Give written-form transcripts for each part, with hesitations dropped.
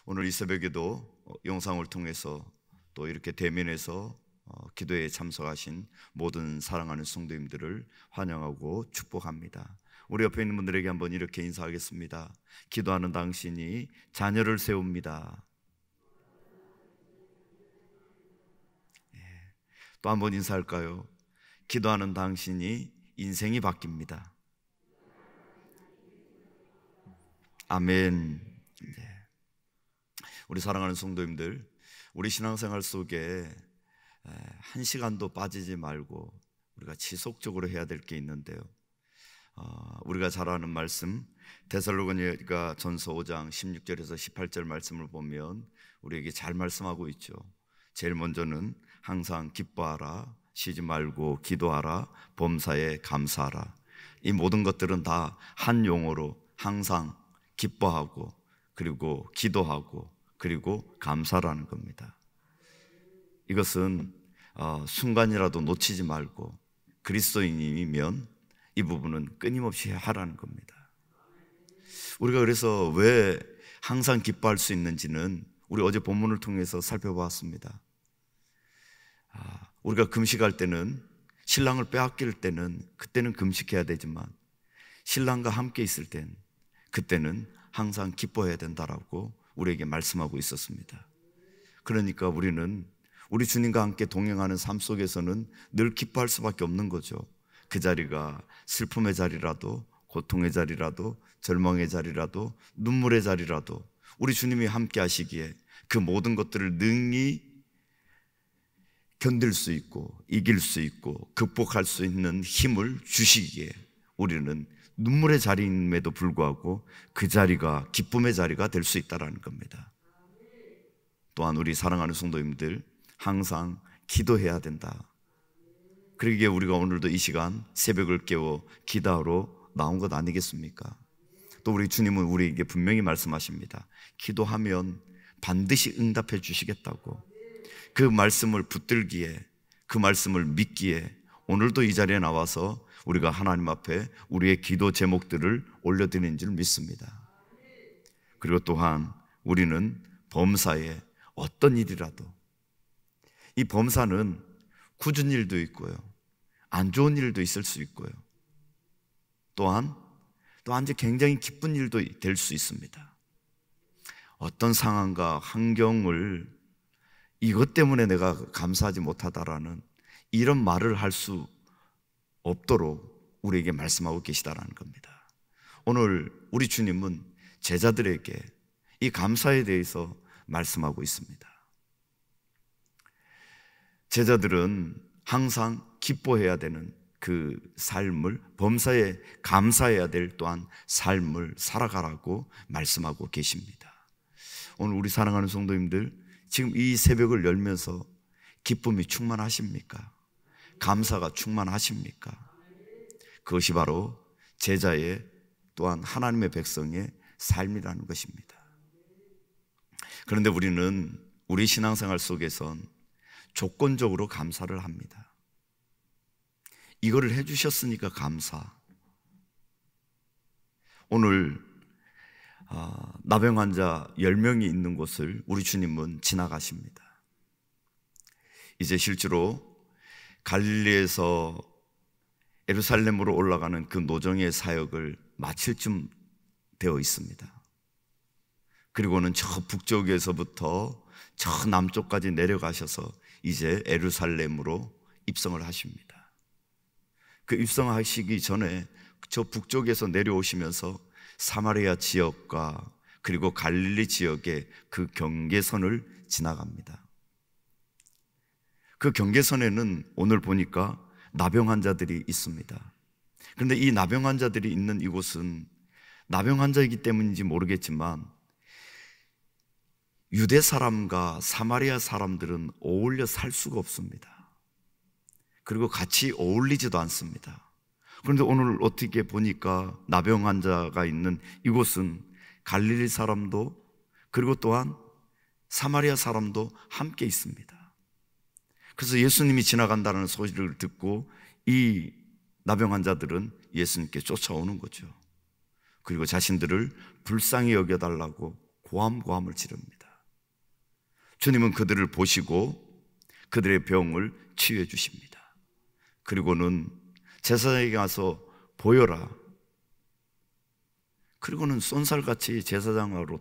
오늘 이 새벽에도 영상을 통해서 또 이렇게 대면해서 기도에 참석하신 모든 사랑하는 성도님들을 환영하고 축복합니다. 우리 옆에 있는 분들에게 한번 이렇게 인사하겠습니다. 기도하는 당신이 자녀를 세웁니다. 또 한번 인사할까요? 기도하는 당신이 인생이 바뀝니다. 아멘. 우리 사랑하는 성도님들, 우리 신앙생활 속에 한 시간도 빠지지 말고 우리가 지속적으로 해야 될 게 있는데요, 우리가 잘 아는 말씀 데살로니가 전서 5장 16절에서 18절 말씀을 보면 우리에게 잘 말씀하고 있죠. 제일 먼저는 항상 기뻐하라, 쉬지 말고 기도하라, 범사에 감사하라. 이 모든 것들은 다 한 용어로 항상 기뻐하고 그리고 기도하고 그리고 감사라는 겁니다. 이것은 순간이라도 놓치지 말고 그리스도인이면 이 부분은 끊임없이 하라는 겁니다. 우리가 그래서 왜 항상 기뻐할 수 있는지는 우리 어제 본문을 통해서 살펴보았습니다. 우리가 금식할 때는, 신랑을 빼앗길 때는 그때는 금식해야 되지만 신랑과 함께 있을 땐 그때는 항상 기뻐해야 된다라고 우리에게 말씀하고 있었습니다. 그러니까 우리는 우리 주님과 함께 동행하는 삶 속에서는 늘 기뻐할 수밖에 없는 거죠. 그 자리가 슬픔의 자리라도, 고통의 자리라도, 절망의 자리라도, 눈물의 자리라도 우리 주님이 함께 하시기에 그 모든 것들을 능히 견딜 수 있고 이길 수 있고 극복할 수 있는 힘을 주시기에 우리는 눈물의 자리임에도 불구하고 그 자리가 기쁨의 자리가 될 수 있다는 겁니다. 또한 우리 사랑하는 성도님들, 항상 기도해야 된다. 그러기에 우리가 오늘도 이 시간 새벽을 깨워 기도하러 나온 것 아니겠습니까? 또 우리 주님은 우리에게 분명히 말씀하십니다. 기도하면 반드시 응답해 주시겠다고. 그 말씀을 붙들기에, 그 말씀을 믿기에 오늘도 이 자리에 나와서 우리가 하나님 앞에 우리의 기도 제목들을 올려드리는 줄 믿습니다. 그리고 또한 우리는 범사에 어떤 일이라도, 이 범사는 굳은 일도 있고요, 안 좋은 일도 있을 수 있고요, 또한 이제 굉장히 기쁜 일도 될 수 있습니다. 어떤 상황과 환경을 이것 때문에 내가 감사하지 못하다라는 이런 말을 할 수 없도록 우리에게 말씀하고 계시다라는 겁니다. 오늘 우리 주님은 제자들에게 이 감사에 대해서 말씀하고 있습니다. 제자들은 항상 기뻐해야 되는 그 삶을, 범사에 감사해야 될 또한 삶을 살아가라고 말씀하고 계십니다. 오늘 우리 사랑하는 성도님들, 지금 이 새벽을 열면서 기쁨이 충만하십니까? 감사가 충만하십니까? 그것이 바로 제자의 또한 하나님의 백성의 삶이라는 것입니다. 그런데 우리는 우리 신앙생활 속에선 조건적으로 감사를 합니다. 이거를 해주셨으니까 감사. 오늘 나병 환자 10명이 있는 곳을 우리 주님은 지나가십니다. 이제 실제로 갈릴리에서 예루살렘으로 올라가는 그 노정의 사역을 마칠 쯤 되어 있습니다. 그리고는 저 북쪽에서부터 저 남쪽까지 내려가셔서 이제 예루살렘으로 입성을 하십니다. 그 입성하시기 전에 저 북쪽에서 내려오시면서 사마리아 지역과 그리고 갈릴리 지역의 그 경계선을 지나갑니다. 그 경계선에는 오늘 보니까 나병 환자들이 있습니다. 그런데 이 나병 환자들이 있는 이곳은 나병 환자이기 때문인지 모르겠지만 유대 사람과 사마리아 사람들은 어울려 살 수가 없습니다. 그리고 같이 어울리지도 않습니다. 그런데 오늘 어떻게 보니까 나병 환자가 있는 이곳은 갈릴리 사람도 그리고 또한 사마리아 사람도 함께 있습니다. 그래서 예수님이 지나간다는 소리를 듣고 이 나병 환자들은 예수님께 쫓아오는 거죠. 그리고 자신들을 불쌍히 여겨달라고 고함고함을 지릅니다. 주님은 그들을 보시고 그들의 병을 치유해 주십니다. 그리고는 제사장에게 가서 보여라. 그리고는 쏜살같이 제사장에게로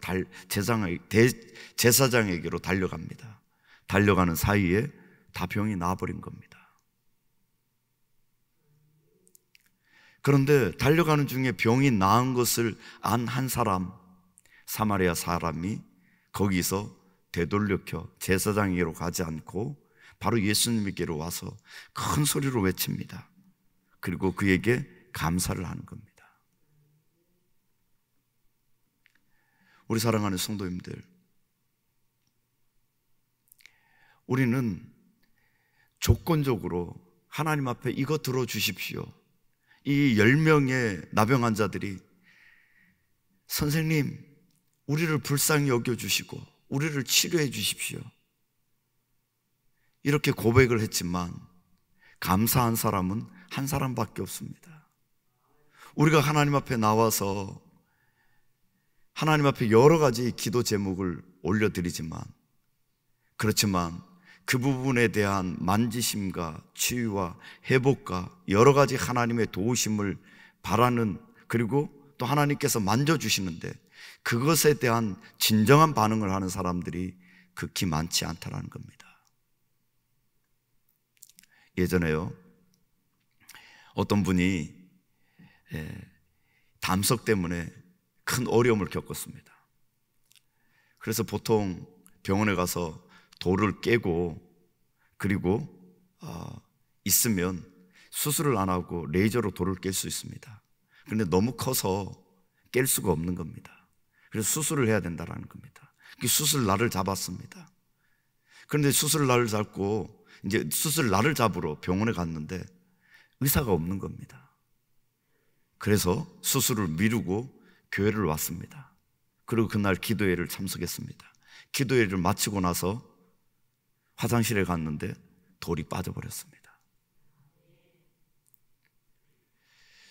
달려갑니다. 달려가는 사이에 다 병이 나아버린 겁니다. 그런데 달려가는 중에 병이 나은 것을 안 한 사람, 사마리아 사람이 거기서 되돌려켜 제사장에게로 가지 않고 바로 예수님에게로 와서 큰 소리로 외칩니다. 그리고 그에게 감사를 하는 겁니다. 우리 사랑하는 성도님들, 우리는 조건적으로 하나님 앞에 이거 들어주십시오. 이 10명의 나병 환자들이 선생님, 우리를 불쌍히 여겨주시고 우리를 치료해 주십시오, 이렇게 고백을 했지만 감사한 사람은 한 사람밖에 없습니다. 우리가 하나님 앞에 나와서 하나님 앞에 여러 가지 기도 제목을 올려드리지만, 그렇지만 그 부분에 대한 만지심과 치유와 회복과 여러 가지 하나님의 도우심을 바라는, 그리고 또 하나님께서 만져주시는데 그것에 대한 진정한 반응을 하는 사람들이 극히 많지 않다는 겁니다. 예전에요, 어떤 분이 담석 때문에 큰 어려움을 겪었습니다. 그래서 보통 병원에 가서 돌을 깨고 그리고 있으면 수술을 안 하고 레이저로 돌을 깰 수 있습니다. 그런데 너무 커서 깰 수가 없는 겁니다. 그래서 수술을 해야 된다는 겁니다. 그 수술 날을 잡았습니다. 그런데 수술 날을 잡고 이제 수술 날을 잡으러 병원에 갔는데 의사가 없는 겁니다. 그래서 수술을 미루고 교회를 왔습니다. 그리고 그날 기도회를 참석했습니다. 기도회를 마치고 나서 화장실에 갔는데 돌이 빠져버렸습니다.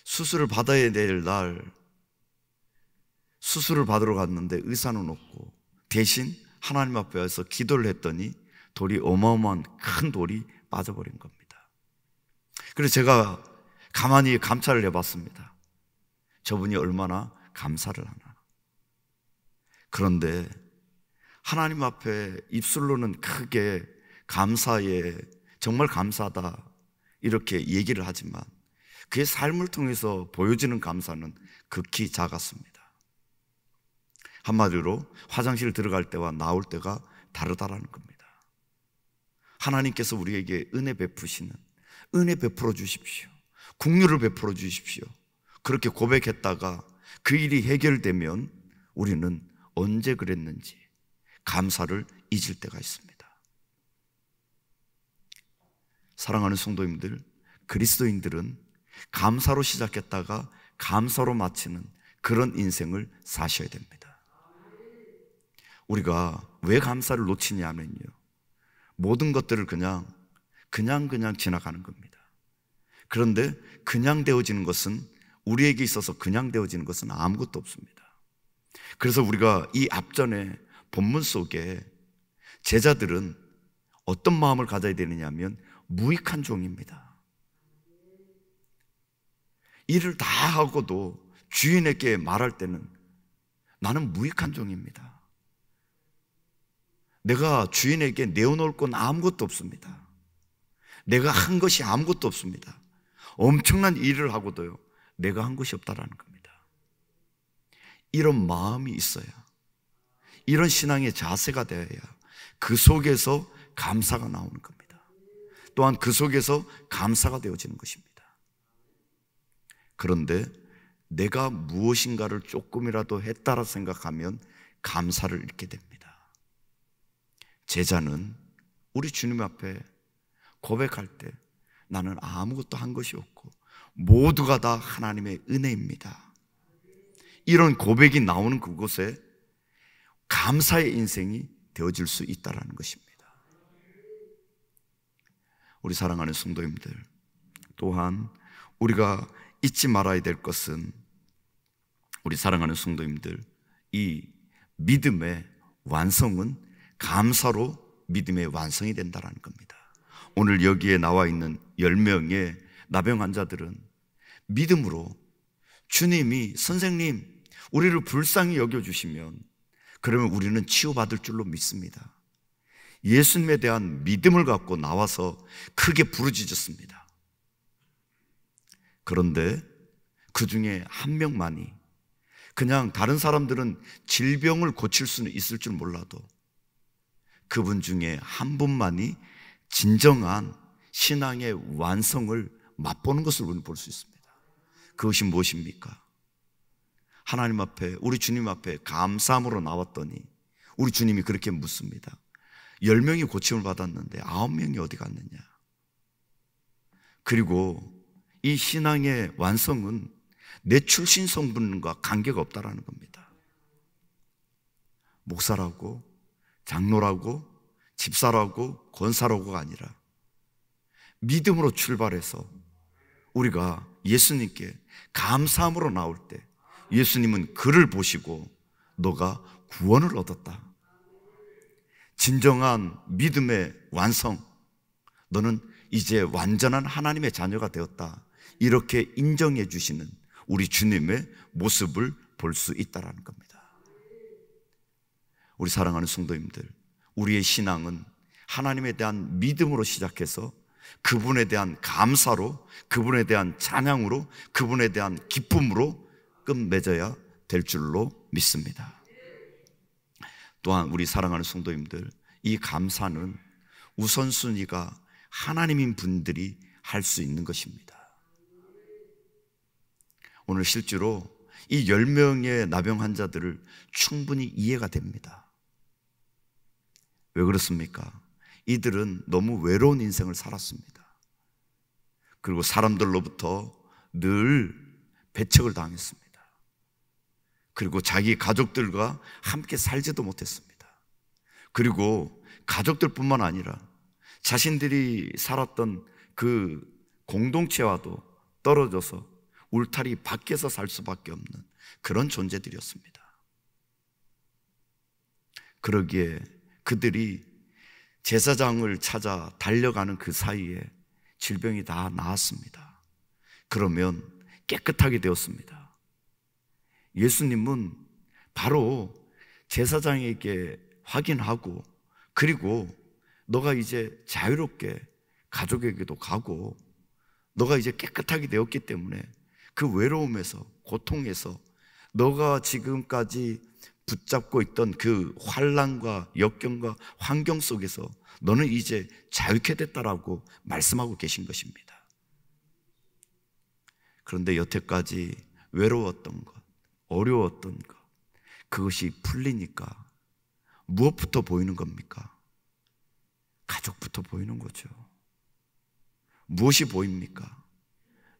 수술을 받아야 될 날 수술을 받으러 갔는데 의사는 없고 대신 하나님 앞에 와서 기도를 했더니 돌이 어마어마한 큰 돌이 빠져버린 겁니다. 그래서 제가 가만히 감찰을 해봤습니다. 저분이 얼마나 감사를 하나. 그런데 하나님 앞에 입술로는 크게 감사에 정말 감사하다 이렇게 얘기를 하지만 그의 삶을 통해서 보여지는 감사는 극히 작았습니다. 한마디로 화장실 들어갈 때와 나올 때가 다르다라는 겁니다. 하나님께서 우리에게 은혜 베푸시는, 은혜 베풀어 주십시오, 긍휼을 베풀어 주십시오, 그렇게 고백했다가 그 일이 해결되면 우리는 언제 그랬는지 감사를 잊을 때가 있습니다. 사랑하는 성도님들, 그리스도인들은 감사로 시작했다가 감사로 마치는 그런 인생을 사셔야 됩니다. 우리가 왜 감사를 놓치냐면요, 모든 것들을 그냥 지나가는 겁니다. 그런데 그냥 되어지는 것은, 우리에게 있어서 그냥 되어지는 것은 아무것도 없습니다. 그래서 우리가 이 앞전에 본문 속에 제자들은 어떤 마음을 가져야 되느냐 하면 무익한 종입니다. 일을 다 하고도 주인에게 말할 때는 나는 무익한 종입니다. 내가 주인에게 내어놓을 건 아무것도 없습니다. 내가 한 것이 아무것도 없습니다. 엄청난 일을 하고도요, 내가 한 것이 없다라는 겁니다. 이런 마음이 있어야, 이런 신앙의 자세가 되어야 그 속에서 감사가 나오는 겁니다. 또한 그 속에서 감사가 되어지는 것입니다. 그런데 내가 무엇인가를 조금이라도 했다라 생각하면 감사를 잃게 됩니다. 제자는 우리 주님 앞에 고백할 때 나는 아무것도 한 것이 없고 모두가 다 하나님의 은혜입니다, 이런 고백이 나오는 그곳에 감사의 인생이 되어질 수 있다는 것입니다. 우리 사랑하는 성도님들, 또한 우리가 잊지 말아야 될 것은, 우리 사랑하는 성도님들, 이 믿음의 완성은 감사로 믿음의 완성이 된다는 겁니다. 오늘 여기에 나와 있는 10명의 나병 환자들은 믿음으로 주님이 선생님 우리를 불쌍히 여겨주시면 그러면 우리는 치유받을 줄로 믿습니다. 예수님에 대한 믿음을 갖고 나와서 크게 부르짖었습니다. 그런데 그 중에 한 명만이, 그냥 다른 사람들은 질병을 고칠 수는 있을 줄 몰라도 그분 중에 한 분만이 진정한 신앙의 완성을 맛보는 것을 우리는 볼 수 있습니다. 그것이 무엇입니까? 하나님 앞에, 우리 주님 앞에 감사함으로 나왔더니 우리 주님이 그렇게 묻습니다. 10명이 고침을 받았는데 9명이 어디 갔느냐? 그리고 이 신앙의 완성은 내 출신 성분과 관계가 없다라는 겁니다. 목사라고, 장로라고, 집사라고, 권사라고가 아니라 믿음으로 출발해서 우리가 예수님께 감사함으로 나올 때 예수님은 그를 보시고 너가 구원을 얻었다. 진정한 믿음의 완성, 너는 이제 완전한 하나님의 자녀가 되었다. 이렇게 인정해 주시는 우리 주님의 모습을 볼 수 있다는 겁니다. 우리 사랑하는 성도님들, 우리의 신앙은 하나님에 대한 믿음으로 시작해서 그분에 대한 감사로, 그분에 대한 찬양으로, 그분에 대한 기쁨으로 끝맺어야 될 줄로 믿습니다. 또한 우리 사랑하는 성도님들, 이 감사는 우선순위가 하나님인 분들이 할 수 있는 것입니다. 오늘 실제로 이 10명의 나병 환자들을 충분히 이해가 됩니다. 왜 그렇습니까? 이들은 너무 외로운 인생을 살았습니다. 그리고 사람들로부터 늘 배척을 당했습니다. 그리고 자기 가족들과 함께 살지도 못했습니다. 그리고 가족들뿐만 아니라 자신들이 살았던 그 공동체와도 떨어져서 울타리 밖에서 살 수밖에 없는 그런 존재들이었습니다. 그러기에 그들이 제사장을 찾아 달려가는 그 사이에 질병이 다 나았습니다. 그러면 깨끗하게 되었습니다. 예수님은 바로 제사장에게 확인하고, 그리고 너가 이제 자유롭게 가족에게도 가고 너가 이제 깨끗하게 되었기 때문에 그 외로움에서, 고통에서, 너가 지금까지 붙잡고 있던 그 환난과 역경과 환경 속에서 너는 이제 자유케 됐다라고 말씀하고 계신 것입니다. 그런데 여태까지 외로웠던 것, 어려웠던 것, 그것이 풀리니까 무엇부터 보이는 겁니까? 가족부터 보이는 거죠. 무엇이 보입니까?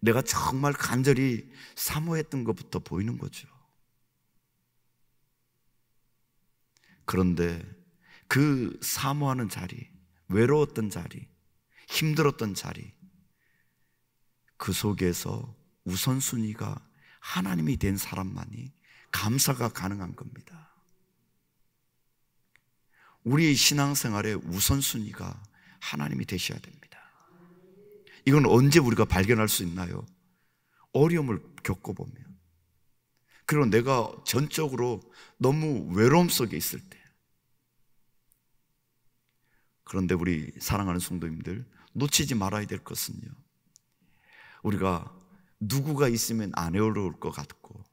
내가 정말 간절히 사모했던 것부터 보이는 거죠. 그런데 그 사모하는 자리, 외로웠던 자리, 힘들었던 자리, 그 속에서 우선순위가 하나님이 된 사람만이 감사가 가능한 겁니다. 우리의 신앙생활의 우선순위가 하나님이 되셔야 됩니다. 이건 언제 우리가 발견할 수 있나요? 어려움을 겪어보면, 그리고 내가 전적으로 너무 외로움 속에 있을 때. 그런데 우리 사랑하는 성도님들, 놓치지 말아야 될 것은요, 우리가 누구가 있으면 안 외로울 것 같고,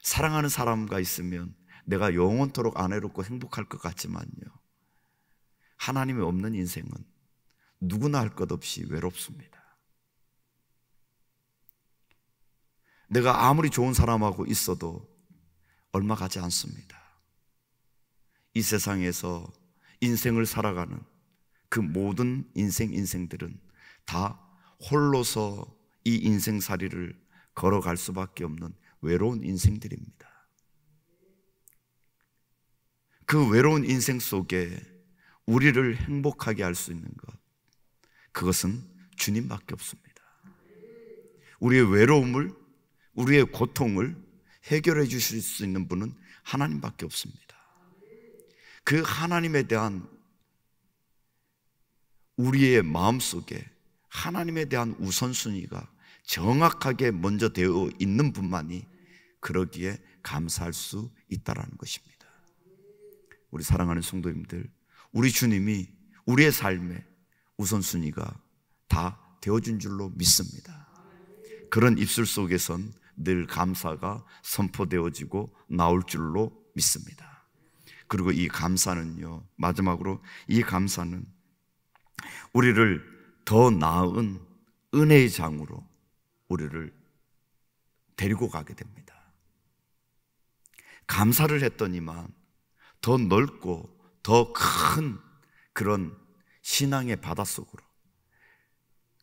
사랑하는 사람과 있으면 내가 영원토록 안 외롭고 행복할 것 같지만요, 하나님이 없는 인생은 누구나 할 것 없이 외롭습니다. 내가 아무리 좋은 사람하고 있어도 얼마 가지 않습니다. 이 세상에서 인생을 살아가는 그 모든 인생들은 다 홀로서 이 인생살이를 걸어갈 수밖에 없는 외로운 인생들입니다. 그 외로운 인생 속에 우리를 행복하게 할 수 있는 것, 그것은 주님밖에 없습니다. 우리의 외로움을, 우리의 고통을 해결해 주실 수 있는 분은 하나님밖에 없습니다. 그 하나님에 대한 우리의 마음속에 하나님에 대한 우선순위가 정확하게 먼저 되어 있는 분만이 그러기에 감사할 수 있다는 것입니다. 우리 사랑하는 성도님들, 우리 주님이 우리의 삶에 우선순위가 다 되어준 줄로 믿습니다. 그런 입술 속에선 늘 감사가 선포되어지고 나올 줄로 믿습니다. 그리고 이 감사는요, 마지막으로 이 감사는 우리를 더 나은 은혜의 장으로 우리를 데리고 가게 됩니다. 감사를 했더니만 더 넓고 더 큰 그런 신앙의 바닷속으로,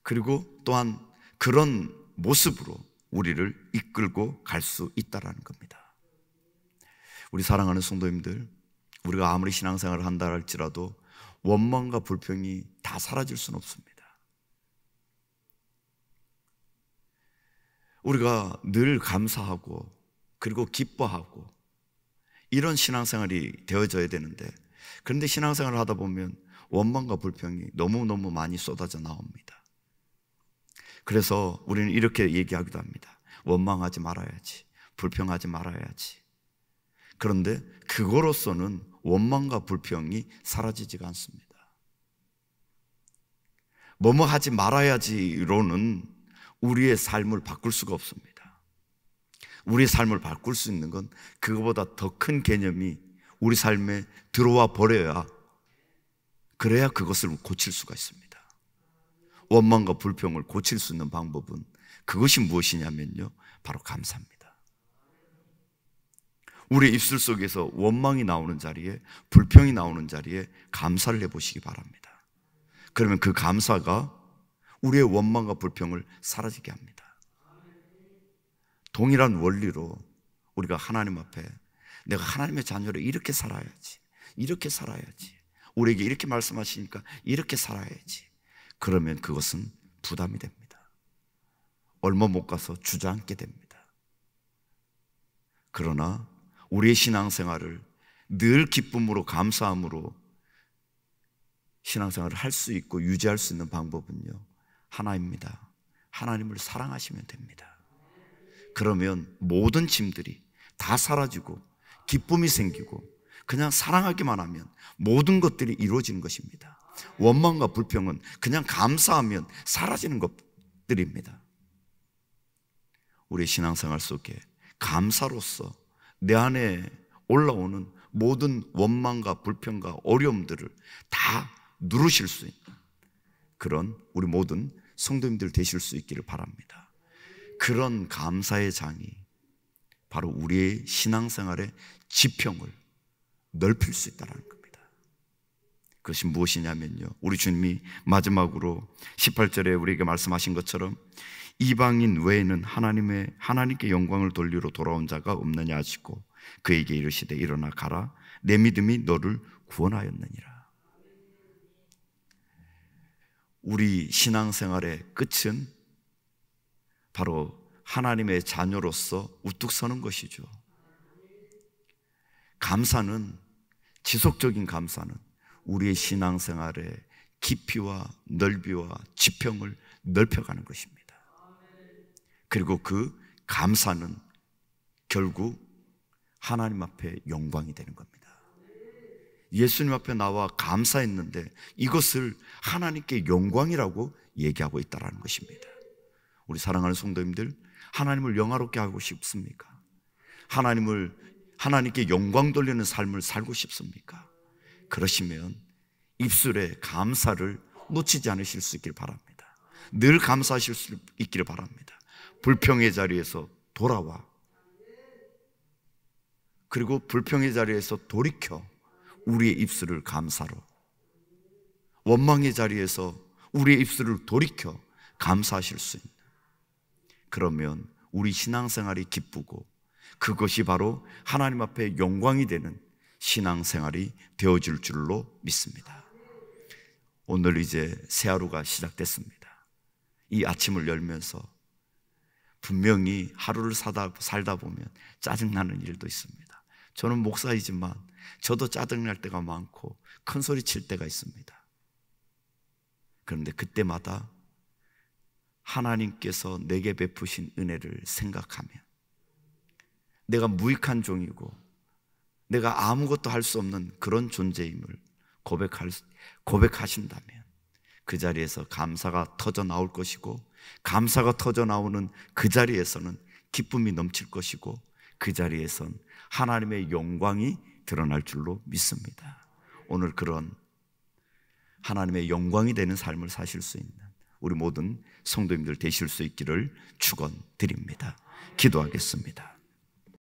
그리고 또한 그런 모습으로 우리를 이끌고 갈 수 있다는 겁니다. 우리 사랑하는 성도님들, 우리가 아무리 신앙생활을 한다 할지라도 원망과 불평이 다 사라질 수는 없습니다. 우리가 늘 감사하고 그리고 기뻐하고 이런 신앙생활이 되어져야 되는데, 그런데 신앙생활을 하다 보면 원망과 불평이 너무너무 많이 쏟아져 나옵니다. 그래서 우리는 이렇게 얘기하기도 합니다. 원망하지 말아야지, 불평하지 말아야지. 그런데 그거로서는 원망과 불평이 사라지지가 않습니다. 뭐뭐 하지 말아야지로는 우리의 삶을 바꿀 수가 없습니다. 우리의 삶을 바꿀 수 있는 건 그거보다 더 큰 개념이 우리 삶에 들어와 버려야, 그래야 그것을 고칠 수가 있습니다. 원망과 불평을 고칠 수 있는 방법은 그것이 무엇이냐면요, 바로 감사입니다. 우리 입술 속에서 원망이 나오는 자리에, 불평이 나오는 자리에 감사를 해보시기 바랍니다. 그러면 그 감사가 우리의 원망과 불평을 사라지게 합니다. 동일한 원리로 우리가 하나님 앞에 내가 하나님의 자녀로 이렇게 살아야지, 이렇게 살아야지, 우리에게 이렇게 말씀하시니까 이렇게 살아야지, 그러면 그것은 부담이 됩니다. 얼마 못 가서 주저앉게 됩니다. 그러나 우리의 신앙생활을 늘 기쁨으로, 감사함으로 신앙생활을 할 수 있고 유지할 수 있는 방법은요, 하나입니다. 하나님을 사랑하시면 됩니다. 그러면 모든 짐들이 다 사라지고 기쁨이 생기고 그냥 사랑하기만 하면 모든 것들이 이루어지는 것입니다. 원망과 불평은 그냥 감사하면 사라지는 것들입니다. 우리의 신앙생활 속에 감사로서 내 안에 올라오는 모든 원망과 불평과 어려움들을 다 누르실 수 있는 그런 우리 모든 성도님들 되실 수 있기를 바랍니다. 그런 감사의 장이 바로 우리의 신앙생활의 지평을 넓힐 수 있다는 겁니다. 그것이 무엇이냐면요, 우리 주님이 마지막으로 18절에 우리에게 말씀하신 것처럼 이방인 외에는 하나님께 영광을 돌리러 돌아온 자가 없느냐 하시고 그에게 이르시되 일어나 가라, 내 믿음이 너를 구원하였느니라. 우리 신앙생활의 끝은 바로 하나님의 자녀로서 우뚝 서는 것이죠. 감사는, 지속적인 감사는 우리의 신앙생활의 깊이와 넓이와 지평을 넓혀가는 것입니다. 그리고 그 감사는 결국 하나님 앞에 영광이 되는 겁니다. 예수님 앞에 나와 감사했는데 이것을 하나님께 영광이라고 얘기하고 있다는 것입니다. 우리 사랑하는 성도님들, 하나님을 영화롭게 하고 싶습니까? 하나님께 영광 돌리는 삶을 살고 싶습니까? 그러시면 입술에 감사를 놓치지 않으실 수 있길 바랍니다. 늘 감사하실 수 있기를 바랍니다. 불평의 자리에서 돌아와, 그리고 불평의 자리에서 돌이켜 우리의 입술을 감사로, 원망의 자리에서 우리의 입술을 돌이켜 감사하실 수 있는, 그러면 우리 신앙생활이 기쁘고 그것이 바로 하나님 앞에 영광이 되는 신앙생활이 되어질 줄로 믿습니다. 오늘 이제 새 하루가 시작됐습니다. 이 아침을 열면서 분명히 하루를 살다 보면 짜증나는 일도 있습니다. 저는 목사이지만 저도 짜증날 때가 많고 큰 소리 칠 때가 있습니다. 그런데 그때마다 하나님께서 내게 베푸신 은혜를 생각하며 내가 무익한 종이고 내가 아무것도 할 수 없는 그런 존재임을 고백하신다면 그 자리에서 감사가 터져 나올 것이고, 감사가 터져 나오는 그 자리에서는 기쁨이 넘칠 것이고, 그 자리에선 하나님의 영광이 드러날 줄로 믿습니다. 오늘 그런 하나님의 영광이 되는 삶을 사실 수 있는 우리 모든 성도님들 되실 수 있기를 축원드립니다. 기도하겠습니다.